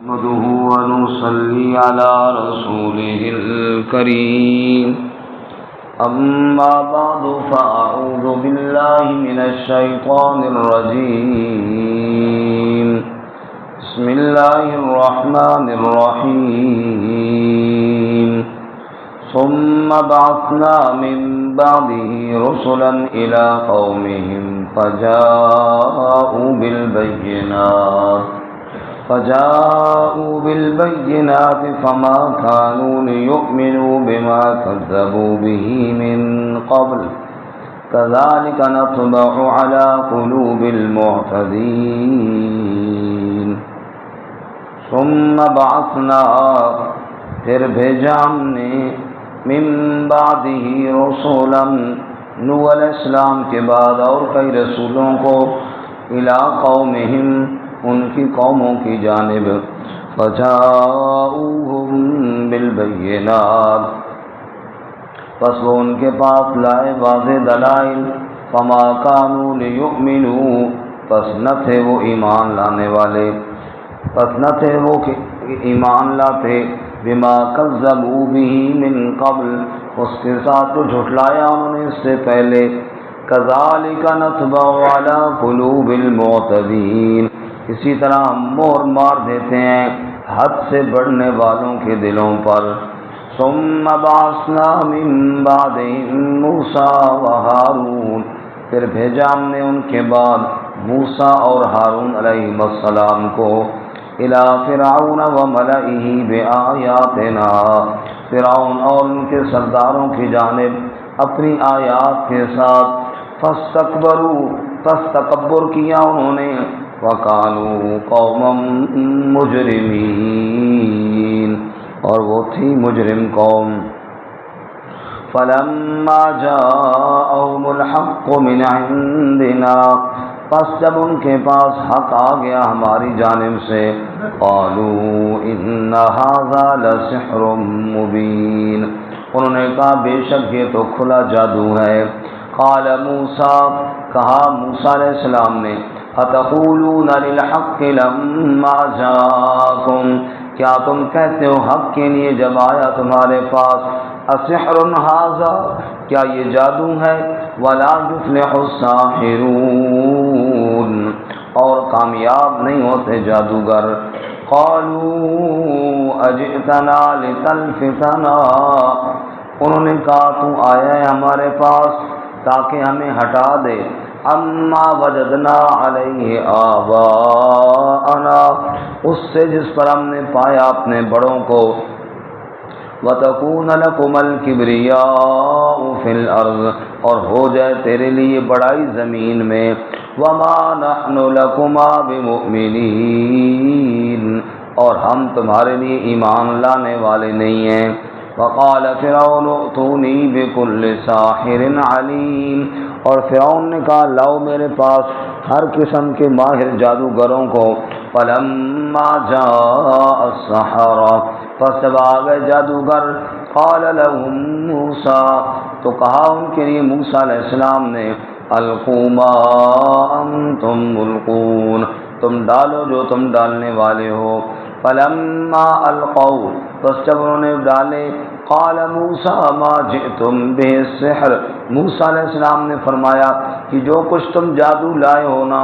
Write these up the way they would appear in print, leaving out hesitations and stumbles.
نحمده ونصلي على رسوله الكريم أما بعد فأعوذ بالله من الشيطان الرجيم بسم الله الرحمن الرحيم ثم بعثنا من بعده رسلا إلى قومهم فجاءوا بالبينات فما كانوا ليؤمنوا بما كذبوا به من قبل كذلك نطبع على قلوب المعتدين ثم بعثنا پھر بھیجا ہم نے من بعده رسولا نوح علیہ السلام کے بعد اور کئی رسولوں کو الی قومہم ان کی قوموں کی جانب فجاؤہم بالبینات پس وہ ان کے پاس لائے واضح دلائل فما کانوا لیؤمنوا پس نہ تھے وہ ایمان لانے والے پس نہ تھے وہ ایمان لاتے بما کذبوا به من قبل اس کے ساتھ جو جھٹلایا انہوں نے اس سے پہلے کذالک نطبع علی قلوب المعتدین اسی طرح ہم مہر مار دیتے ہیں حد سے بڑھنے والوں کے دلوں پر ثم بعثنا من بعدهم موسیٰ وہارون پھر بھیجا ہم نے ان کے بعد موسیٰ اور ہارون علیہ السلام کو الی فرعون وملئہ بآیاتنا فرعون اور ان کے سرداروں کی جانب اپنی آیات کے ساتھ فاستکبروا پس تکبر کیا انہوں نے وَقَالُوا قَوْمًا مُجْرِمِينَ اور وہ تھی مجرم قوم فَلَمَّا جَاءَهُمُ الْحَقُّ مِنْ عِنْدِنَا پس جب ان کے پاس حق آ گیا ہماری جانب سے قَالُوا إِنَّ هَذَا لَسِحْرٌ مُبِينٌ انہوں نے کہا بے شک یہ تو کھلا جادو ہے قال موسیٰ کہا موسیٰ علیہ السلام نے اتقولون للحق لما جاءکم کیا تم کہتے ہو حق کے لیے جب آیا تمہارے پاس اسحر ھذا کیا یہ جادو ہے ولا یفلح الساحرون اور کامیاب نہیں ہوتے جادوگر قالوا اجئتنا لتلفتنا انہوں نے کہا تو آیا ہے ہمارے پاس تاکہ ہمیں ہٹا دے اما وجدنا علیہ آباءنا اس سے جس پر ہم نے پایا اپنے بڑوں کو وَتَكُونَ لَكُمَ الْكِبْرِيَاءُ فِي الْأَرْضِ اور ہو جائے تیرے لیے بڑائی زمین میں وَمَا نَحْنُ لَكُمَا بِمُؤْمِنِينَ اور ہم تمہارے لیے ایمان لانے والے نہیں ہیں وقال فرعون ائتونی بكل ساحر علیم اور فرعون نے کہا لاؤ میرے پاس ہر قسم کے ماہر جادوگروں کو فلما جاء السحرہ پس جب آ گئے جادوگر قال لهم موسیٰ تو کہا ان کے لیے موسیٰ علیہ السلام نے القوا ما انتم ملقون تم ڈالو جو تم ڈالنے والے ہو فلما القوا پس جب انہوں نے ڈالے قال موسیٰ ما جئتم به السحر موسیٰ علیہ السلام نے فرمایا کہ جو کچھ تم جادو لائے ہو نا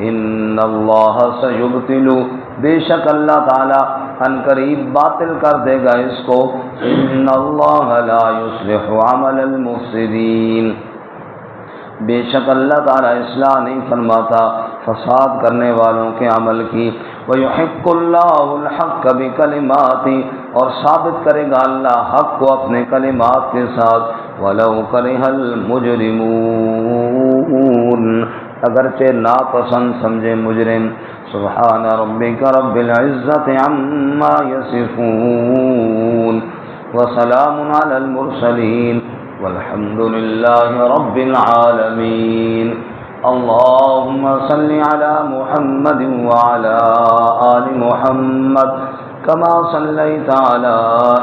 ان اللہ سیبطل بے شک اللہ تعالی ان قریب باطل کر دے گا اس کو ان اللہ لا یصلح عمل المفسدین بے شک اللہ تعالی اصلاح نہیں فرماتا فساد کرنے والوں کے عمل کی وَيُحِقُّ اللَّهُ الْحَقَّ بِكَلِمَاتِهِ اور ثابت کرے گا اللہ حق کو اپنے کلمات کے ساتھ وَلَوْ كَرِهَ الْمُجْرِمُونَ اگرچہ ناپسند سمجھے مجرم سبحان ربک رب العزت عما یصفون وسلام علی المرسلین والحمد للہ رب العالمین اللهم صل على محمد وعلى آل محمد كما صليت على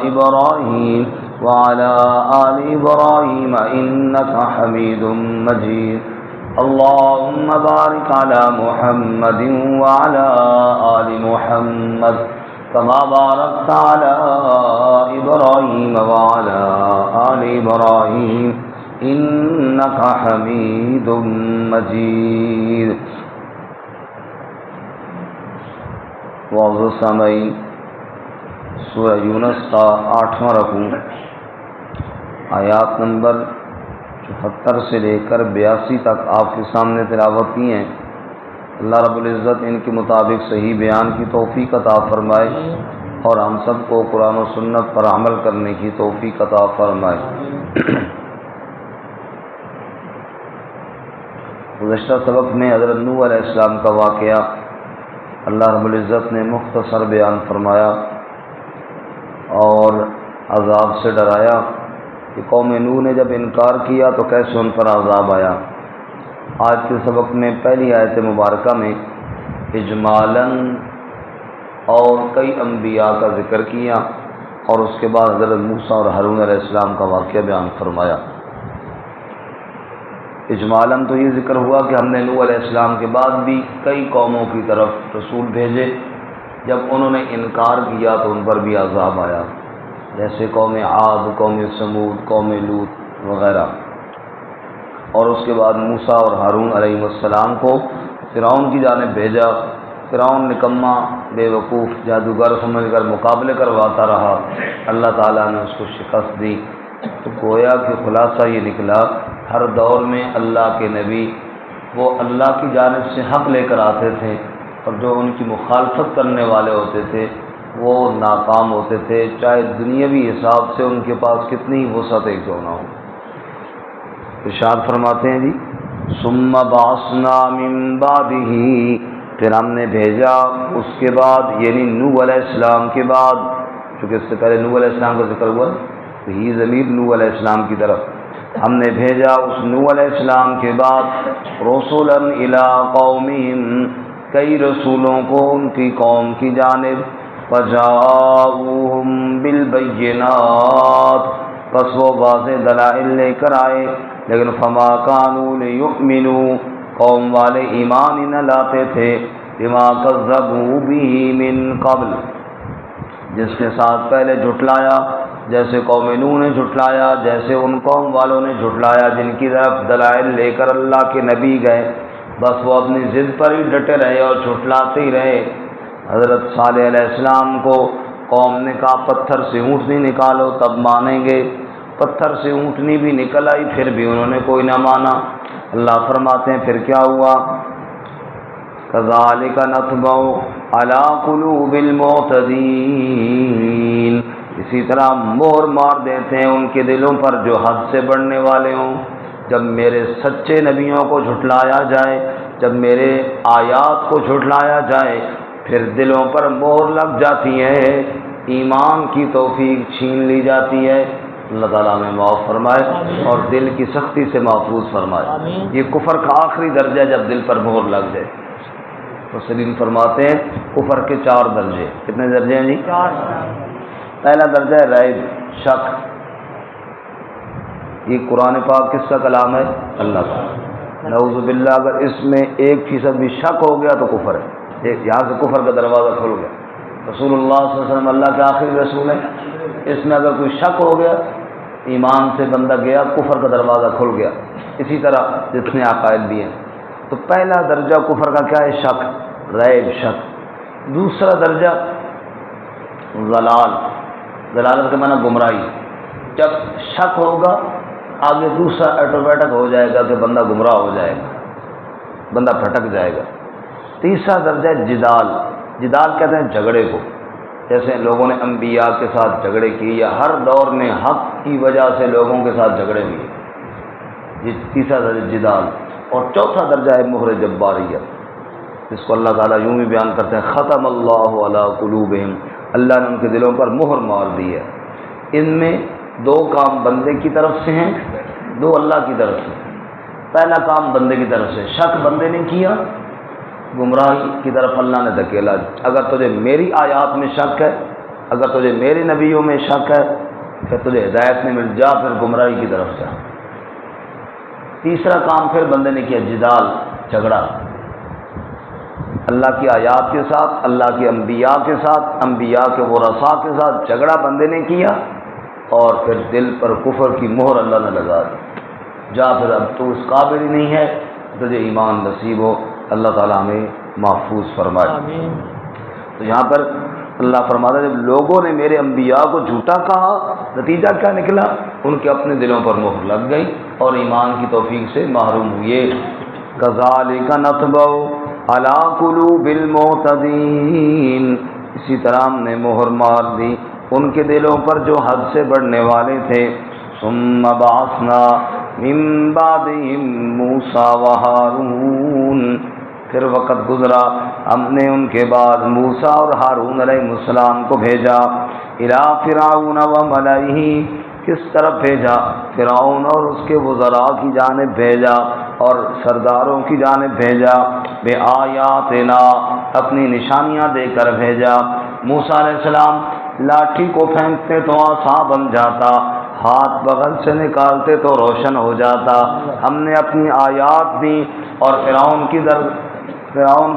إبراهيم وعلى آل إبراهيم إنك حميد مجيد اللهم بارك على محمد وعلى آل محمد كما باركت على إبراهيم وعلى آل إبراهيم إنك حميد مجيد. معزز سامعین، سورہ یونس کا 8واں رکوع آیات نمبر 74 سے لے کر 82 تک آپ کے سامنے تلاوت کی ہیں. اللہ رب العزت ان کے مطابق صحیح بیان کی توفیق عطا فرمائے اور ہم سب کو قرآن و سنت پر عمل کرنے کی توفیق عطا فرمائے. گزشتہ سبق میں حضرت نوح علیہ السلام کا واقعہ اللہ رب العزت نے مختصر بیان فرمایا اور عذاب سے ڈرایا کہ قوم نوح نے جب انکار کیا تو کیسے ان پر عذاب آیا. آج کے سبق میں پہلی آیت مبارکہ میں اجمالاً اور کئی انبیاء کا ذکر کیا اور اس کے بعد حضرت موسیٰ اور ہارون علیہ السلام کا واقعہ بیان فرمایا. اجمالاً تو یہ ذکر ہوا کہ ہم نے نوح علیہ السلام کے بعد بھی کئی قوموں کی طرف رسول بھیجے، جب انہوں نے انکار کیا تو ان پر بھی عذاب آیا، جیسے قوم عاد، قوم ثمود، قوم لوط وغیرہ. اور اس کے بعد موسیٰ اور ہارون علیہ السلام کو فرعون کی جانب بھیجا. فرعون نکما، بے وقوف، جادوگر سمجھ کر مقابلے کرواتا رہا. اللہ تعالیٰ نے اس کو شکست دی. تو گویا کہ خلاصہ یہ نکلا، ہر دور میں اللہ کے نبی وہ اللہ کی جانب سے حق لے کر آتے تھے اور جو ان کی مخالفت کرنے والے ہوتے تھے وہ ناکام ہوتے تھے، چاہے دنیاوی حساب سے ان کے پاس کتنی وسعت کیوں نہ ہو. ارشاد فرماتے ہیں جی ثم بعثنا من بعدہ، پھر ہم نے بھیجا اس کے بعد، یعنی نوح علیہ السلام کے بعد، چونکہ اس سے پہلے نوح علیہ السلام کا ذکر ہوا تو یہ ضمیر نوح علیہ السلام کی طرف، ہم نے بھیجا اس نوح علیہ السلام کے بعد رسولا الی قومہم، کئی رسولوں کو ان کی قوم کی جانب، فجاؤہم بالبینات، پس وہ واضح دلائل لے کر آئے، لیکن فما کانوا لیؤمنوا، قوم والے ایمان ہی نہ لاتے تھے، بما کذبوا به من قبل، جس کے ساتھ پہلے جھٹلایا، جیسے قوم نوح نے جھٹلایا، جیسے ان قوم والوں نے جھٹلایا جن کی طرف دلائل لے کر اللہ کے نبی گئے، بس وہ اپنی ضد پر ہی ڈٹے رہے اور جھٹلاتے ہی رہے. حضرت صالح علیہ السلام کو قوم نے کہا پتھر سے اونٹنی نکالو تب مانیں گے، پتھر سے اونٹنی بھی نکل آئی پھر بھی انہوں نے کوئی نہ مانا. اللہ فرماتے ہیں پھر کیا ہوا، کذالک نطبع علی قلوب المعتدین، اسی طرح مہر مار دیتے ہیں ان کے دلوں پر جو حد سے بڑھنے والے ہوں. جب میرے سچے نبیوں کو جھٹلایا جائے، جب میرے آیات کو جھٹلایا جائے، پھر دلوں پر مہر لگ جاتی ہے، ایمان کی توفیق چھین لی جاتی ہے. اللہ تعالیٰ میں معاف فرمائے اور دل کی سختی سے محفوظ فرمائے. یہ کفر کا آخری درجہ جب دل پر مہر لگ جائے. مفسرین فرماتے ہیں کفر کے 4 درجے. کتنے درجے ہیں جی؟ 4. پہلا درجہ ہے ریب، شک. یہ قرآن پاک کس کا کلام ہے؟ اللہ کا. نعوذ باللہ اگر اس میں 1% بھی شک ہو گیا تو کفر ہے. یہاں سے کفر کا دروازہ کھل گیا. رسول اللہ صلی اللہ علیہ وسلم اللہ کے آخری رسول ہیں، اس میں اگر کوئی شک ہو گیا ایمان سے بندہ گیا، کفر کا دروازہ کھل گیا. اسی طرح جتنے عقائد بھی ہیں. تو پہلا درجہ کفر کا کیا ہے؟ شک، ریب، شک. دوسرا درجہ ضلال، ضلالت کے معنی گمراہی. جب شک ہوگا آگے دوسرا آٹومیٹک ہو جائے گا کہ بندہ گمراہ ہو جائے گا، بندہ پھٹک جائے گا. تیسرا درجہ جدال. جدال کہتے ہیں جھگڑے کو، جیسے لوگوں نے انبیاء کے ساتھ جھگڑے کی یا ہر دور میں حق کی وجہ سے لوگوں کے ساتھ جھگڑے ہوئے. یہ تیسرا درجہ جدال. اور چوتھا درجہ ہے مہر جباریت، جس کو اللہ تعالیٰ یوں بھی بیان کرتے ہیں ختم اللہ علی قلوبہم، اللہ نے ان کے دلوں پر مہر مار دی ہے. ان میں 2 کام بندے کی طرف سے ہیں، 2 اللہ کی طرف سے. پہلا کام بندے کی طرف سے، شک بندے نے کیا، گمراہی کی طرف اللہ نے دھکیلا. اگر تجھے میری آیات میں شک ہے، اگر تجھے میرے نبیوں میں شک ہے، پھر تجھے ہدایت میں مل جا، پھر گمراہی کی طرف جا. تیسرا کام پھر بندے نے کیا، جدال، جھگڑا. اللہ کی آیات کے ساتھ، اللہ کے انبیاء کے ساتھ، انبیاء کے ورثاء کے ساتھ جھگڑا بندے نے کیا اور پھر دل پر کفر کی مہر اللہ نے لگا دی، جا پھر اب تو اس قابل ہی نہیں ہے تجھے ایمان نصیب ہو۔ اللہ تعالیٰ ہمیں محفوظ فرمائے۔ آمین۔ تو یہاں پر اللہ فرماتا ہے جب لوگوں نے میرے انبیاء کو جھوٹا کہا، نتیجہ کیا نکلا؟ ان کے اپنے دلوں پر مہر لگ گئی اور ایمان کی توفیق سے محروم ہوئے۔ کذالک نطبع علی قلوب المعتدین، اسی طرح ہم نے مہر مار دی ان کے دلوں پر جو حد سے بڑھنے والے تھے۔ ثم بعثنا من بعدهم موسیٰ وہارون، پھر وقت گزرا ہم نے ان کے بعد موسیٰ اور ہارون علیہ السلام کو بھیجا۔ الی فرعون وملئہ، کس طرف بھیجا؟ فرعون اور اس کے وزراء کی جانب بھیجا اور سرداروں کی جانب بھیجا۔ بآیاتنا، اپنی نشانیاں دے کر بھیجا۔ موسیٰ علیہ السلام لاٹھی کو پھینکتے تو عصا بن جاتا، ہاتھ بغل سے نکالتے تو روشن ہو جاتا۔ ہم نے اپنی آیات دی اور فرعون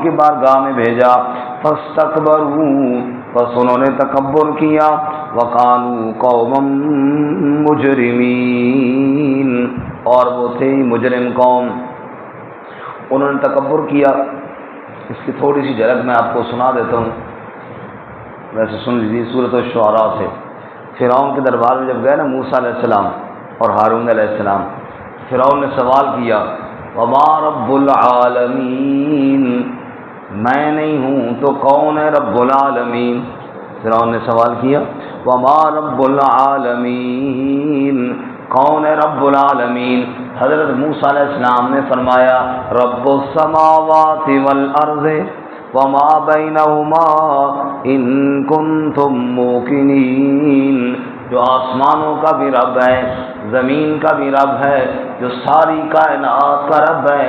کی بارگاہ میں بھیجا۔ فاستکبروا، پس انہوں نے تکبر کیا۔ وقالوا قوما مجرمین، اور وہ تھے مجرم قوم، انہوں نے تکبر کیا۔ اس کی تھوڑی سی جھلک میں آپ کو سنا دیتا ہوں، ویسے سن لیجیے سورۃ الشعراء سے۔ فرعون کے دربار میں جب گئے نا موسیٰ علیہ السلام اور ہارون علیہ السلام، فرعون نے سوال کیا وما رب العالمین، میں نہیں ہوں تو کون ہے رب العالمین؟ فرعون نے سوال کیا وما رب العالمین، کون ہے رب العالمین؟ حضرت موسیٰ علیہ السلام نے فرمایا رب السماوات والارض وما بینہما ان کنتم موقنین، جو آسمانوں کا بھی رب ہے، زمین کا بھی رب ہے، جو ساری کائنات کا رب ہے،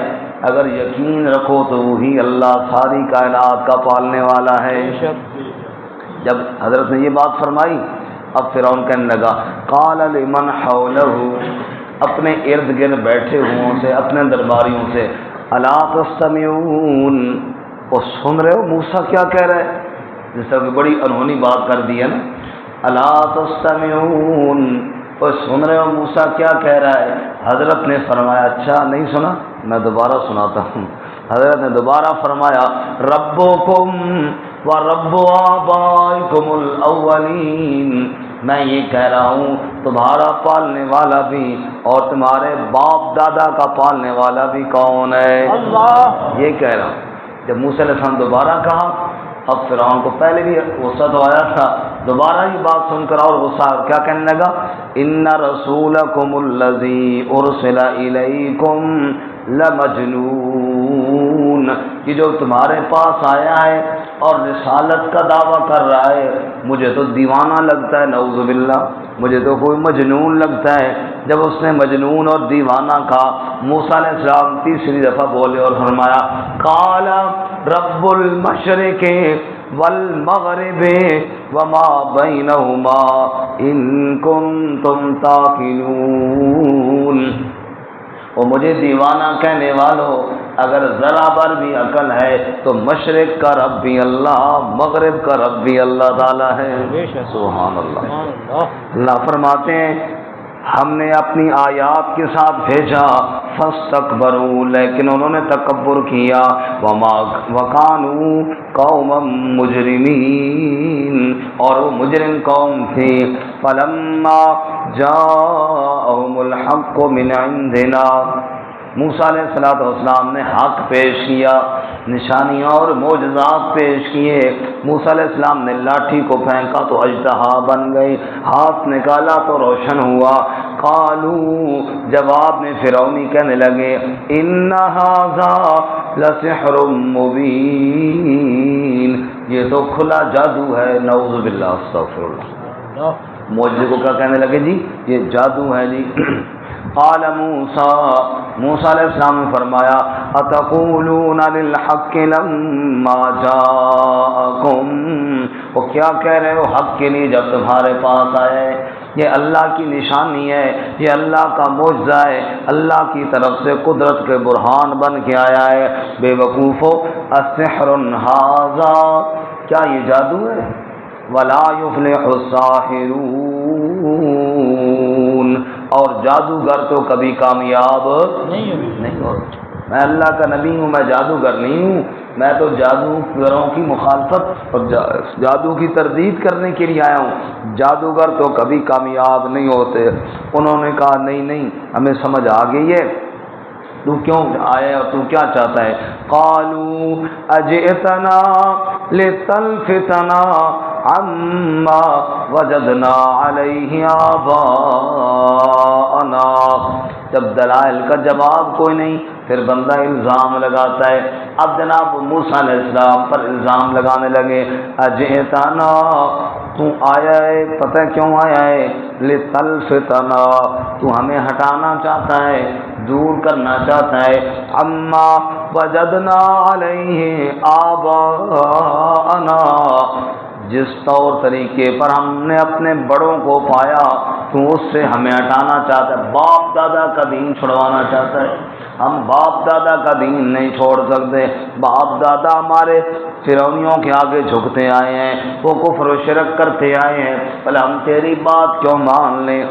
اگر یقین رکھو تو وہی اللہ ساری کائنات کا پالنے والا ہے۔ جب حضرت نے یہ بات فرمائی، اب فرعون کہنے لگا قال لمن حولہ، اپنے ارد گرد بیٹھے ہوں سے، اپنے درباریوں سے، الا تستمعون، وہ سن رہے ہو موسیٰ کیا کہہ رہے ہیں؟ جس طرح کی بڑی انہونی بات کر دی ہے نا، الا تستمعون، وہ سن رہے ہو موسیٰ کیا کہہ رہا ہے؟ حضرت نے فرمایا اچھا نہیں سنا، میں دوبارہ سناتا ہوں۔ حضرت نے دوبارہ فرمایا ربکم ورب آبائکم الاولین، میں یہ کہہ رہا ہوں تمہارا پالنے والا بھی اور تمہارے باپ دادا کا پالنے والا بھی کون ہے؟ اللہ، یہ کہہ رہا ہوں۔ جب موسیٰ علیہ السلام دوبارہ کہا، اب فرعون کو پہلے بھی غصہ تو آیا تھا، دوبارہ یہ بات سن کر اور غصہ کیا کہنے لگا؟ ان رسولکم الذی ارسل الیکم لمجنون، کہ جو تمہارے پاس آیا ہے اور رسالت کا دعویٰ کر رہا ہے مجھے تو دیوانہ لگتا ہے، نعوذ باللہ، مجھے تو کوئی مجنون لگتا ہے۔ جب اس نے مجنون اور دیوانہ کہا، موسیٰ علیہ السلام تیسری دفعہ بولے اور فرمایا قال رب المشرق والمغرب وما بینہما ان کنتم تعقلون، وہ مجھے دیوانہ کہنے والوں، اگر ذرا بر بھی عقل ہے تو مشرق کا رب بھی اللہ، مغرب کا رب بھی اللہ تعالیٰ ہے۔ سبحان اللہ۔ اللہ فرماتے ہیں ہم نے اپنی آیات کے ساتھ بھیجا، فاستکبروا، لیکن انہوں نے تکبر کیا، وکانوا قوما مجرمین، اور وہ مجرم قوم تھی۔ فلما جاءہم الحق من عندنا، موسیٰ علیہ السلام نے حق پیش کیا، نشانیاں اور معجزات پیش کیے۔ موسیٰ علیہ السلام نے لاٹھی کو پھینکا تو اژدہا بن گئی، ہاتھ نکالا تو روشن ہوا۔ قالوا، جواب میں فرعونی کہنے لگے ان ھذا لسحر مبین، یہ تو کھلا جادو ہے، نعوذ باللہ، استغفر اللہ۔ معجزے کو کیا کہنے لگے جی؟ یہ جادو ہے جی۔ قال موسیٰ علیہ السلام نے فرمایا اتقولون للحق لما جاءکم، وہ کیا کہہ رہے ہو حق کے لیے جب تمہارے پاس آئے؟ یہ اللہ کی نشانی ہے، یہ اللہ کا معجزہ ہے، اللہ کی طرف سے قدرت کے برہان بن کے آیا ہے۔ بے وقوفو السحر ھذا، کیا یہ جادو ہے؟ ولا یفلح الساحرون، اور جادوگر تو کبھی کامیاب نہیں ہوتے۔ میں اللہ کا نبی ہوں، میں جادوگر نہیں ہوں، میں تو جادوگروں کی مخالفت اور جادو کی تردید کرنے کے لیے آیا ہوں۔ جادوگر تو کبھی کامیاب نہیں ہوتے۔ انہوں نے کہا نہیں، ہمیں سمجھ آ گئی ہے، تو کیوں آیا اور تو کیا چاہتا ہے؟ قالوا اجئتنا لتلفتنا عما وجدنا علیہ آباءنا۔ جب دلائل کا جواب کوئی نہیں، پھر بندہ الزام لگاتا ہے۔ اب جناب موسیٰ علیہ السلام پر الزام لگانے لگے، اجئتنا، تو آیا ہے، پتہ کیوں آیا ہے؟ لتلفتنا، تو ہمیں ہٹانا چاہتا ہے، دور کرنا چاہتا ہے، اما وجدنا علیہ آباءنا، جس طور طریقے پر ہم نے اپنے بڑوں کو پایا تو اس سے ہمیں ہٹانا چاہتا ہے، باپ دادا کا دین چھڑوانا چاہتا ہے۔ ہم باپ دادا کا دین نہیں چھوڑ سکتے، باپ دادا ہمارے فرعونیوں کے آگے جھکتے آئے ہیں، وہ کفر و شرک کرتے آئے ہیں، بھلا ہم تیری بات کیوں مان لیں؟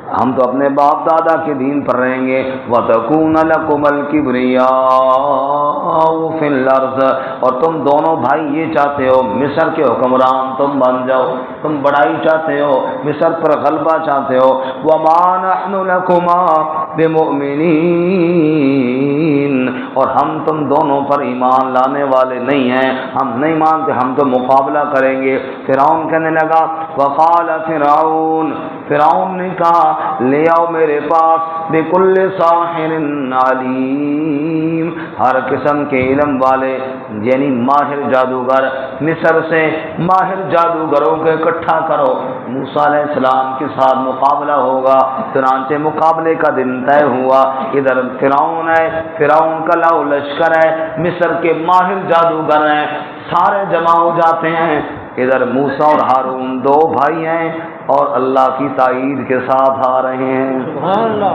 ہم تو اپنے باپ دادا کے دین پر رہیں گے۔ وَتَكُونَ لَكُمَ الْكِبْرِيَاءُ فِي الْأَرْضِ، اور تم دونوں بھائی یہ چاہتے ہو مصر کے حکمران تم بن جاؤ، تم بڑائی چاہتے ہو، مصر پر غلبہ چاہتے ہو۔ وَمَا نَحْنُ لَكُمَا بِمُؤْمِنِينَ، اور ہم تم دونوں پر ایمان لانے والے نہیں ہیں، ہم نہیں مانتے، ہم تو مقابلہ کریں گے۔ فرعون کہنے لگا، وقال فرعون نے کہا، لے آؤ میرے پاس بکل ساحر علیم، ہر قسم کے علم والے یعنی ماہر جادوگر، مصر سے ماہر جادوگروں کو اکٹھا کرو، موسیٰ علیہ السلام کے ساتھ مقابلہ ہوگا۔ چنانچہ مقابلے کا دن طے ہوا۔ ادھر فرعون ہے، فرعون کا لاؤ لشکر ہے، مصر کے ماہر جادوگر ہیں، سارے جمع ہو جاتے ہیں۔ ادھر موسیٰ اور ہارون دو بھائی ہیں اور اللہ کی تائید کے ساتھ آ رہے ہیں۔ سبحان اللہ۔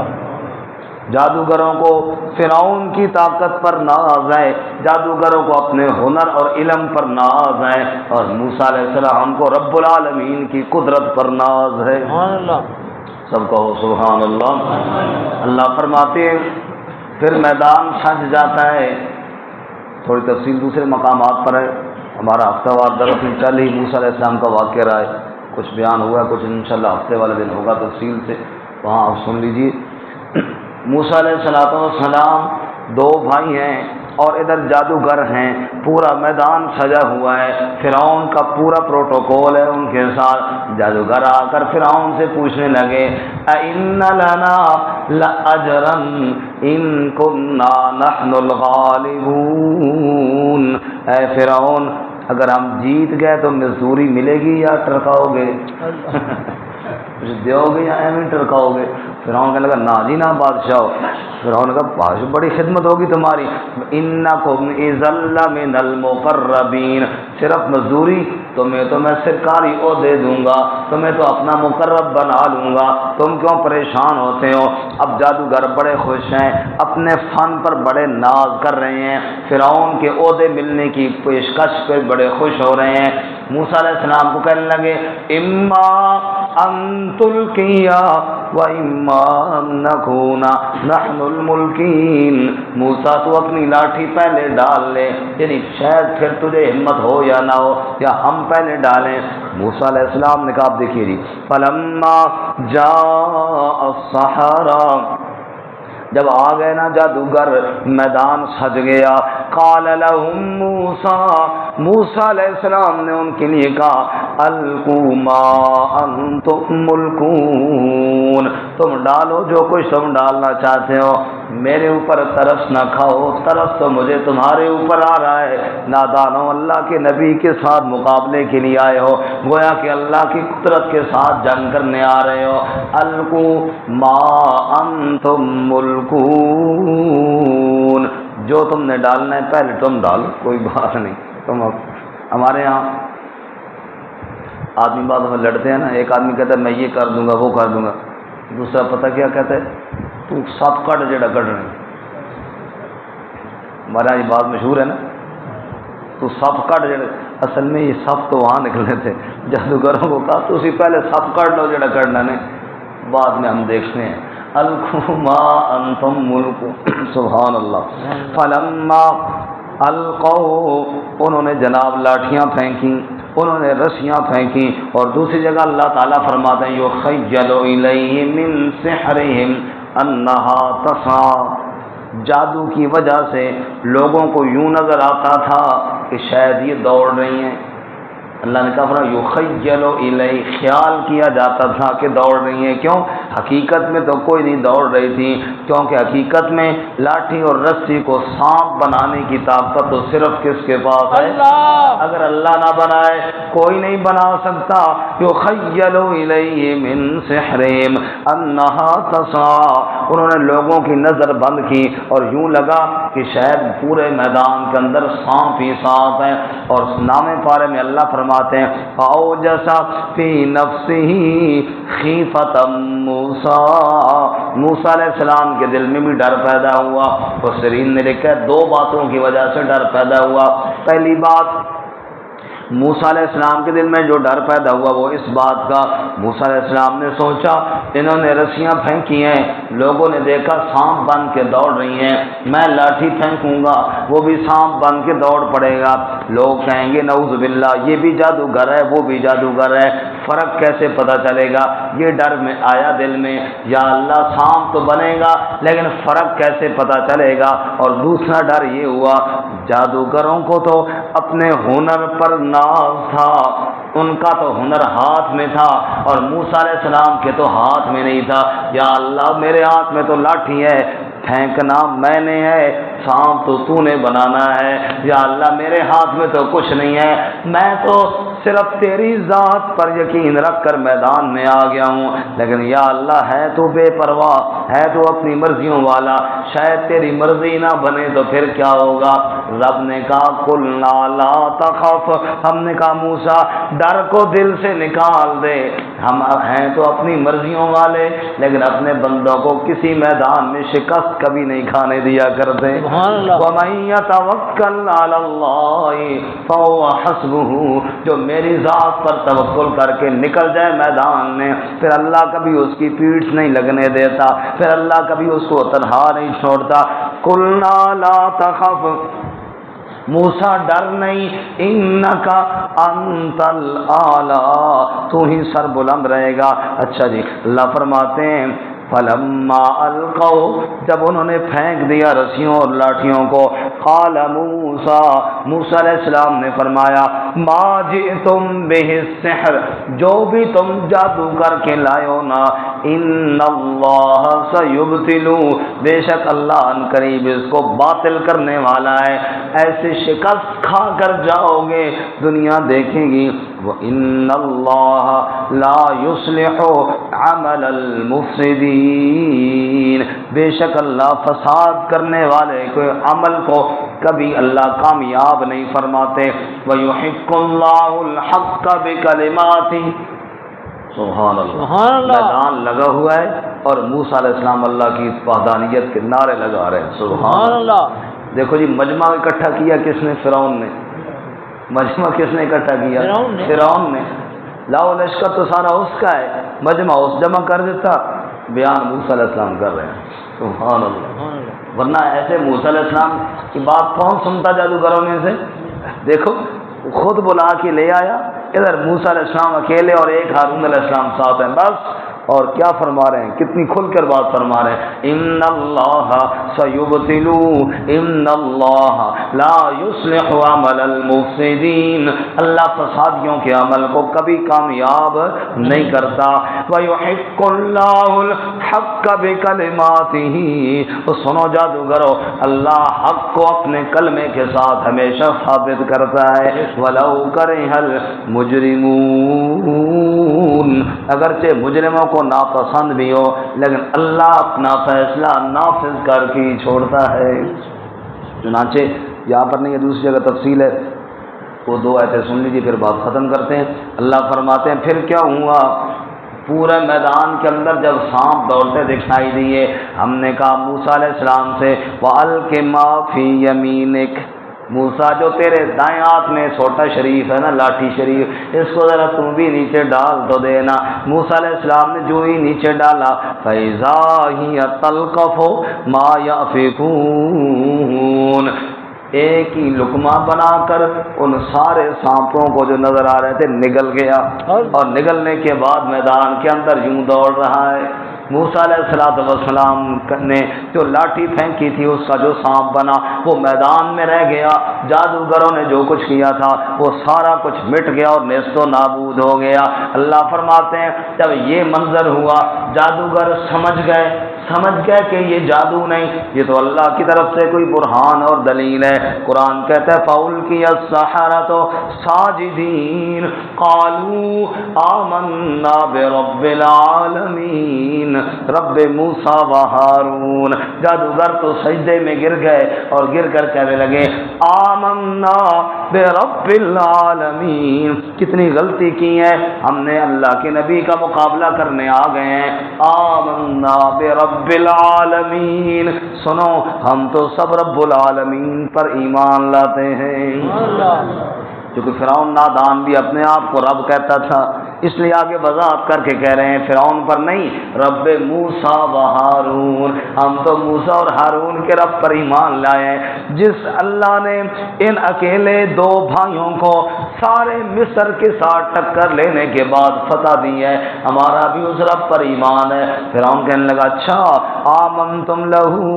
جادوگروں کو فرعون کی طاقت پر ناز ہے، جادوگروں کو اپنے ہنر اور علم پر ناز ہے، اور موسیٰ علیہ السلام کو رب العالمین کی قدرت پر ناز ہے۔ سبحان اللہ۔ سب کہو سبحان اللہ۔ اللہ فرماتے ہیں پھر میدان سج جاتا ہے۔ تھوڑی تفصیل دوسرے مقامات پر ہے، ہمارا ہفتہ وار درس میں چل ہی موسیٰ علیہ السلام کا واقعہ رہا ہے، کچھ بیان ہوا ہے، کچھ انشاءاللہ ہفتے والے دن ہوگا تفصیل سے، وہاں آپ سن لیجیے۔ موسیٰ علیہ السلام دو بھائی ہیں اور ادھر جادوگر ہیں، پورا میدان سجا ہوا ہے، فرعون کا پورا پروٹوکول ہے ان کے ساتھ۔ جادوگر آ کر فرعون سے پوچھنے لگے، اِنَّ لَنَا لَأَجْرًا إِن كُنَّا نَحْنُ الْغَالِبُونَ، اے فرعون اگر ہم جیت گئے تو مزدوری ملے گی یا ٹرکاؤ گے؟ کچھ دیو گے یا ایویں ٹرکاؤ گے؟ فرعون کہنے لگا نا جی نا بادشاہ۔ فرعون نے کہا بڑی خدمت ہوگی تمہاری، انکم اذا لمن المقربین، صرف مزدوری تمہیں تو میں سرکاری عہدے دوں گا، تمہیں تو اپنا مقرب بنا لوں گا، تم کیوں پریشان ہوتے ہو؟ اب جادوگر بڑے خوش ہیں، اپنے فن پر بڑے ناز کر رہے ہیں، فرعون کے عہدے ملنے کی پیشکش پہ بڑے خوش ہو رہے ہیں۔ موسیٰ علیہ السلام کو کہنے لگے، اما ان تلقیا و اما ان نکون نحن الملکین، موسیٰ تو اپنی لاٹھی پہلے ڈال لے، یعنی شاید پھر تجھے ہمت ہو یا نہ ہو، یا ہم پہلے ڈالیں۔ موسیٰ علیہ السلام نے کہا، آپ دیکھیے جی، فلما جاء السحرہ، جب آ گئے نا جادوگر، میدان سج گیا، قال لهم موسیٰ علیہ السلام نے ان کے لیے کہا، القوا ما انتم ملقون، تم ڈالو جو کچھ تم ڈالنا چاہتے ہو، میرے اوپر ترس نہ کھاؤ، ترس تو مجھے تمہارے اوپر آ رہا ہے، نادانوں، اللہ کے نبی کے ساتھ مقابلے کے لیے آئے ہو، گویا کہ اللہ کی قدرت کے ساتھ جنگ کرنے آ رہے ہو، القوا ما انتم ملقون، جو تم نے ڈالنا ہے پہلے تم ڈالو، کوئی بات نہیں، تم اب ہمارے ہاں آدمی بعد میں لڑتے ہیں نا، ایک آدمی کہتا ہے میں یہ کر دوں گا وہ کر دوں گا، دوسرا پتہ کیا کہتا ہے، تو سب کٹ جڑا کٹنا، ہمارے یہ بات مشہور ہے نا، تو سب کٹ جڑے، اصل میں یہ سب تو وہاں نکلنے تھے جادوگروں کو کہا تو اسی پہلے سب کٹ لو جڑا کٹنا نے، بعد میں ہم دیکھتے ہیں القوا ما انتم ملک سبحان اللہ۔ فلما القوا، انہوں نے جناب لاٹھیاں پھینکی، انہوں نے رسیاں پھینکی، اور دوسری جگہ اللہ تعالیٰ فرماتے ہیں یخیل الیہ من سحرہم انہا تسعی، جادو کی وجہ سے لوگوں کو یوں نظر آتا تھا کہ شاید یہ دوڑ رہی ہیں۔ اللہ نے کہا فرمایا یخیل الیہ، خیال کیا جاتا تھا کہ دوڑ رہی ہیں، کیوں؟ حقیقت میں تو کوئی نہیں دوڑ رہی تھی، کیونکہ حقیقت میں لاٹھی اور رسی کو سانپ بنانے کی طاقت تو صرف کس کے پاس ہے؟ اللہ۔ اگر اللہ نہ بنائے کوئی نہیں بنا سکتا۔ یخیل الیہ من سحرہم انہا تسعی، انہوں نے لوگوں کی نظر بند کی اور یوں لگا کہ شاید پورے میدان کے اندر سانپ ہی سانپ ہیں، اور نام پارے میں اللہ فرماتے ہیں فاوجس فی نفسہ خیفۃ موسیٰ، موسیٰ علیہ السلام کے دل میں بھی ڈر پیدا ہوا۔ مفسرین نے لکھا ہے 2 باتوں کی وجہ سے ڈر پیدا ہوا۔ پہلی بات، موسیٰ علیہ السلام کے دل میں جو ڈر پیدا ہوا وہ اس بات کا، موسیٰ علیہ السلام نے سوچا انہوں نے رسیاں پھینکی ہیں، لوگوں نے دیکھا سانپ بن کے دوڑ رہی ہیں، میں لاٹھی پھینکوں گا وہ بھی سانپ بن کے دوڑ پڑے گا، لوگ کہیں گے نعوذ باللہ یہ بھی جادوگر ہے وہ بھی جادوگر ہے، فرق کیسے پتہ چلے گا؟ یہ ڈر میں آیا دل میں، یا اللہ سانپ تو بنے گا لیکن فرق کیسے پتہ چلے گا؟ اور دوسرا ڈر یہ ہوا جادوگروں کو تو اپنے ہنر پر ناز تھا، ان کا تو ہنر ہاتھ میں تھا اور موسیٰ علیہ السلام کے تو ہاتھ میں نہیں تھا، یا اللہ میرے ہاتھ میں تو لاٹھی ہے، پھینکنا میں نے ہے، سانپ تو نے بنانا ہے، یا اللہ میرے ہاتھ میں تو کچھ نہیں ہے، میں تو صرف تیری ذات پر یقین رکھ کر میدان میں آ گیا ہوں، لیکن یا اللہ ہے تو بے پرواہ، ہے تو اپنی مرضیوں والا، شاید تیری مرضی نہ بنے تو پھر کیا ہوگا؟ رب نے کہا قلنا لا تخف، ہم نے کہا موسیٰ ڈر کو دل سے نکال دے، ہم ہیں تو اپنی مرضیوں والے لیکن اپنے بندوں کو کسی میدان میں شکست کبھی نہیں کھانے دیا کرتے۔ وَمَن يَتَوَكَّلْ عَلَى اللَّهِ فَهُوَ حَسْبُهُ، جو میری ذات پر توکل کر کے نکل جائے میدان میں، پھر اللہ کبھی اس کی پیٹھ نہیں لگنے دیتا، پھر اللہ کبھی اس کو تنہا نہیں چھوڑتا۔ قُلْنَا لَا تَخَفْ، موسیٰ ڈر نہیں، انکا انت الاعلی، تو ہی سر بلند رہے گا۔ اچھا جی، اللہ فرماتے ہیں فلما القوا، جب انہوں نے پھینک دیا رسیوں اور لاٹھیوں کو، قال موسیٰ، موسیٰ علیہ السلام نے فرمایا ما جئتم بہ السحر، جو بھی تم جادو کر کے لائے ہو نا، ان اللہ سیبطلہ، بے شک اللہ ان قریب اس کو باطل کرنے والا ہے، ایسے شکست کھا کر جاؤ گے دنیا دیکھے گی۔ وَإِنَّ اللَّهَ لَا يُصْلِحُ عَمَلَ الْمُفْسِدِينَ، بے شک اللہ فساد کرنے والے کے عمل کو کبھی اللہ کامیاب نہیں فرماتے۔ وَيُحِقُّ اللَّهُ الْحَقَّ بِكَلِمَاتِهِ، سبحان اللہ، میدان لگا ہوا ہے اور موسیٰ علیہ السلام اللہ کی وحدانیت کے نعرے لگا رہے ہیں، سبحان اللہ۔ دیکھو جی، مجمع اکٹھا کیا کس نے؟ فرعون نے۔ مجمع کس نے اکٹھا کیا؟ فرعون نے۔ لاؤ لشکر تو سارا اس کا ہے، مجمع اس جمع کر دیتا، بیان موسیٰ علیہ السلام کر رہے ہیں، سبحان اللہ۔ ورنہ ایسے موسیٰ علیہ السلام کی بات کون سنتا جادوگروں میں سے؟ دیکھو خود بلا کے لے آیا، ادھر موسیٰ علیہ السلام اکیلے اور ایک ہارون علیہ السلام ساتھ ہیں، بس۔ اور کیا فرما رہے ہیں؟ کتنی کھل کر بات فرما رہے ہیں، ان اللہ سیبطل، ان اللہ لا یصلح عمل المفسدین، اللہ فسادیوں کے عمل کو کبھی کامیاب نہیں کرتا۔ ویحق اللہ الحق بکلماتہ، تو سنو جادوگرو، اللہ حق کو اپنے کلمے کے ساتھ ہمیشہ ثابت کرتا ہے۔ ولو کرہ المجرمون، اگرچہ مجرموں کو ناپسند بھی ہو لیکن اللہ اپنا فیصلہ نافذ کر کے چھوڑتا ہے۔ چنانچہ یہاں پر نہیں ہے، دوسری جگہ تفصیل ہے، وہ 2 آیتیں سن لیجیے پھر بات ختم کرتے ہیں۔ اللہ فرماتے ہیں پھر کیا ہوا، پورے میدان کے اندر جب سانپ دوڑتے دکھائی دیے، ہم نے کہا موسیٰ علیہ السلام سے وَأَلْقِ مَا فِي يَمِينِكَ، موسیٰ جو تیرے دائیں ہاتھ میں چھوٹا شریف ہے نا، لاٹھی شریف، اس کو ذرا تم بھی نیچے ڈال تو دینا۔ موسیٰ علیہ السلام نے جو ہی نیچے ڈالا فَإِذَا هِيَ تَلْقَفُ مَا يَأْفِكُونَ، ایک ہی لقمہ بنا کر ان سارے سانپوں کو جو نظر آ رہے تھے نگل گیا، اور نگلنے کے بعد میدان کے اندر یوں دوڑ رہا ہے۔ موسیٰ علیہ السلام نے جو لاٹھی پھینکی تھی اس کا جو سانپ بنا وہ میدان میں رہ گیا، جادوگروں نے جو کچھ کیا تھا وہ سارا کچھ مٹ گیا اور نیست و نابود ہو گیا۔ اللہ فرماتے ہیں جب یہ منظر ہوا جادوگر سمجھ گئے کہ یہ جادو نہیں، یہ تو اللہ کی طرف سے کوئی برہان اور دلیل ہے۔ قرآن کہتا ہے فَأُلْقِيَ السَّحَرَةُ سَاجِدِينَ قَالُوا آمَنَّا بِرَبِّ الْعَالَمِينَ رب موسیٰ و ہارون، جادوگر تو سجدے میں گر گئے اور گر کر کہنے لگے آمنا برب العالمین، کتنی غلطی کی ہے، ہم نے اللہ کے نبی کا مقابلہ کرنے آ گئے ہیں۔ آمنا برب العالمین، سنو ہم تو سب رب العالمین پر ایمان لاتے ہیں۔ کیونکہ فرعون نادان بھی اپنے آپ کو رب کہتا تھا، اس لیے آگے وضاحت کر کے کہہ رہے ہیں فرعون پر نہیں، رب موسیٰ و ہارون، ہم تو موسیٰ اور ہارون کے رب پر ایمان لائے ہیں، جس اللہ نے ان اکیلے 2 بھائیوں کو سارے مصر کے ساتھ ٹکر لینے کے بعد فتح دی ہے، ہمارا بھی اس رب پر ایمان ہے۔ فرعون کہنے لگا اچھا آمنتم لہو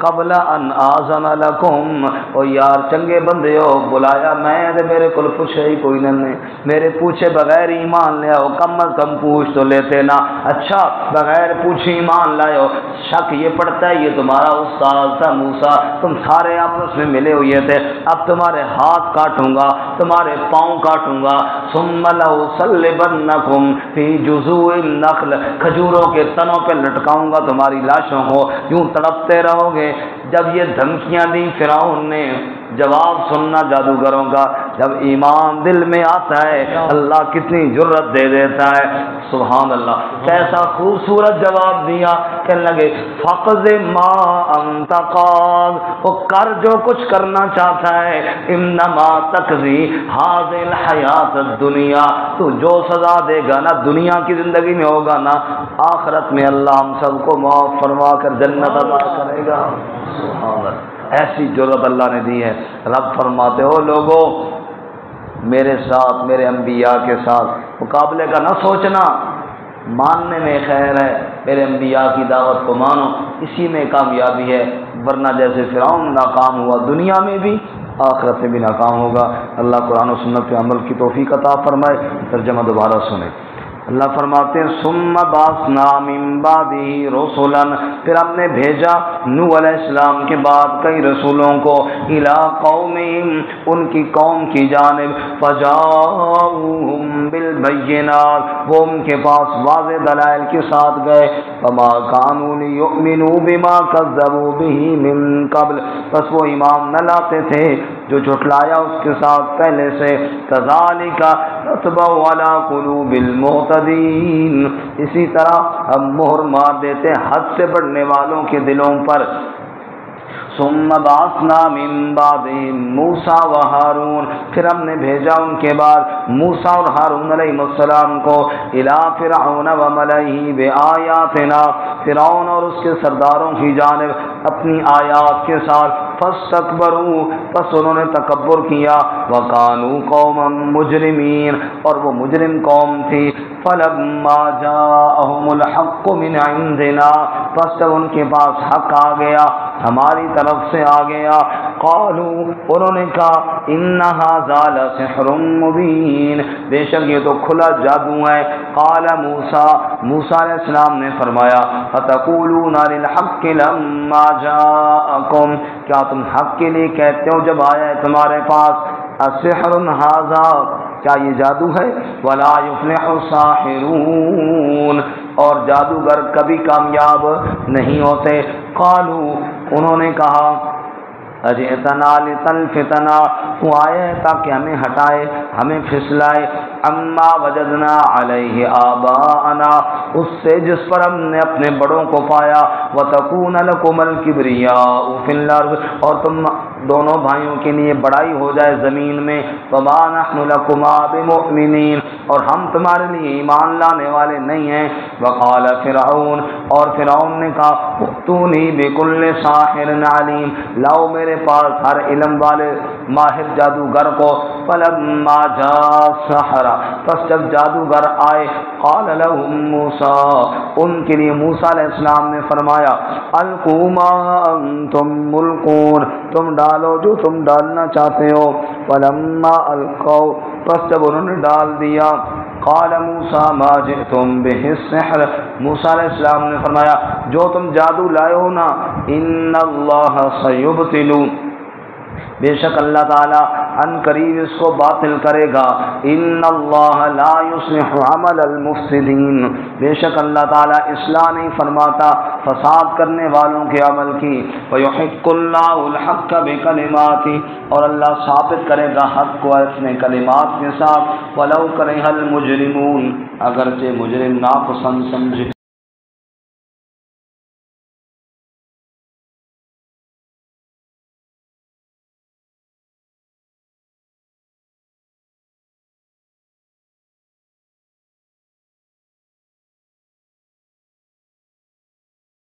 قبل ان آذن لکم، او یار چنگے بندے ہو، بلایا میں میرے کو پوچھے ہی کوئی نہیں، میرے پوچھے بغیر ایمان لے آؤ، کم از کم پوچھ تو لیتے نا، اچھا بغیر پوچھے ایمان لائے ہو، شک یہ پڑتا ہے یہ تمہارا استاد تھا موسیٰ، تم سارے آپس میں ملے ہوئے تھے، اب تمہارے ہاتھ کاٹوں گا، تمہارے پاؤں کاٹوں گا، ثم لأصلبنکم فی جذوع النخل، کھجوروں کے تنوں پہ لٹکاؤں گا تمہاری لاشوں کو، یوں تڑپتے رہو گے۔ جب یہ دھمکیاں دی فرعون نے، جواب سننا جادوگروں کا، جب ایمان دل میں آتا ہے اللہ کتنی جرت دے دیتا ہے، سبحان اللہ، کیسا خوبصورت جواب دیا، کہنے لگے فقض ما انت قاض، وہ کر جو کچھ کرنا چاہتا ہے، انما تقضی هذه الحیات الدنیا، تو جو سزا دے گا نا دنیا کی زندگی میں ہوگا نا، آخرت میں اللہ ہم سب کو معاف فرما کر جنت عطا کرے گا۔ سبحان اللہ، ایسی جرت اللہ نے دی ہے۔ رب فرماتے ہو لوگوں میرے ساتھ، میرے انبیاء کے ساتھ مقابلے کا نہ سوچنا، ماننے میں خیر ہے، میرے انبیاء کی دعوت کو مانو، اسی میں کامیابی ہے، ورنہ جیسے فرعون ناکام ہوا دنیا میں بھی آخرت میں بھی ناکام ہوگا۔ اللہ قرآن و سنت پہ عمل کی توفیق عطا فرمائے۔ ترجمہ دوبارہ سنیں۔ اللہ فرماتے ہیں ثم بعثنا من بعده رسلا، پھر ہم نے بھیجا نوح علیہ السلام کے بعد کئی رسولوں کو، الی قومہم، ان کی قوم کی جانب، فجاؤہم بالبینات، وہ ان کے پاس واضح دلائل کے ساتھ گئے، فما کانوا لیؤمنوا بما کذبوا به من قبل، بس وہ ایمان نہ لاتے تھے جو جھٹلایا اس کے ساتھ پہلے سے، کذالک نطبع علی قلوب المعتدین، اسی طرح ہم مہر مار دیتے حد سے بڑھنے والوں کے دلوں پر۔ ثم بعثنا من بعدهم موسیٰ و ہارون، پھر ہم نے بھیجا ان کے بعد موسیٰ اور ہارون علیہ السلام کو، الی فرعون و ملئہ بآیاتنا، فرعون اور اس کے سرداروں کی جانب اپنی آیات کے ساتھ، فاستکبروا، پس انہوں نے تکبر کیا، وکانوا قوما مجرمین، اور وہ مجرم قوم تھی، فلما جاءہم الحق من عندنا، پس جب ان کے پاس حق آ گیا ہماری طرف سے آ گیا، قالوا، انہوں نے کہا ان ھذا لسحر مبین، بے شک یہ تو کھلا جادو ہے۔ قال موسیٰ، موسیٰ علیہ السلام نے فرمایا، فتقولون للحق لما جاءکم، کیا تم حق کے لیے کہتے ہو جب آیا ہے تمہارے پاس، السحر ھذا، کیا یہ جادو ہے، ولا یفلح الساحرون، اور جادوگر کبھی کامیاب نہیں ہوتے۔ قالوا، انہوں نے کہا اجئتنا لتلفتنا، تو آیا ہے تاکہ ہمیں ہٹائے، ہمیں پھسلائے، اما وجدنا علیہ آباءنا، اس سے جس پر ہم نے اپنے بڑوں کو پایا، وتکون لکم الکبریاء فی الارض، اور تم دونوں بھائیوں کے لیے بڑائی ہو جائے زمین میں، وما نحن لکما بمؤمنین، اور ہم تمہارے لیے ایمان لانے والے نہیں ہیں۔ وقال فرعون، اور فرعون نے کہا ائتونی بکل ساحر علیم، لاؤ میرے پاس ہر علم والے ماہر جادوگر کو۔ فلما جاء السحرہ، پس جب جادوگر آئے، قال لهم موسیٰ، ان کے لیے موسیٰ علیہ السلام نے فرمایا القوا ما انتم ملقون، تم ڈالو جو تم ڈالنا چاہتے ہو۔ فلما القوا، پس جب انہوں نے ڈال دیا، قال موسیٰ ما جئتم به السحر، موسیٰ علیہ السلام نے فرمایا جو تم جادو لائے ہو نا، ان اللہ سیبطل، بے شک اللہ تعالیٰ ان قریب اس کو باطل کرے گا، ان اللہ لا یصلح عمل المفسدین، بے شک اللہ تعالیٰ اصلاح نہیں فرماتا فساد کرنے والوں کے عمل کی، ویحق اللہ الحق بکلماتہ، اور اللہ ثابت کرے گا حق کو اپنے کلمات کے ساتھ، ولو کرہ المجرمون، اگرچہ مجرم ناپسند سمجھے۔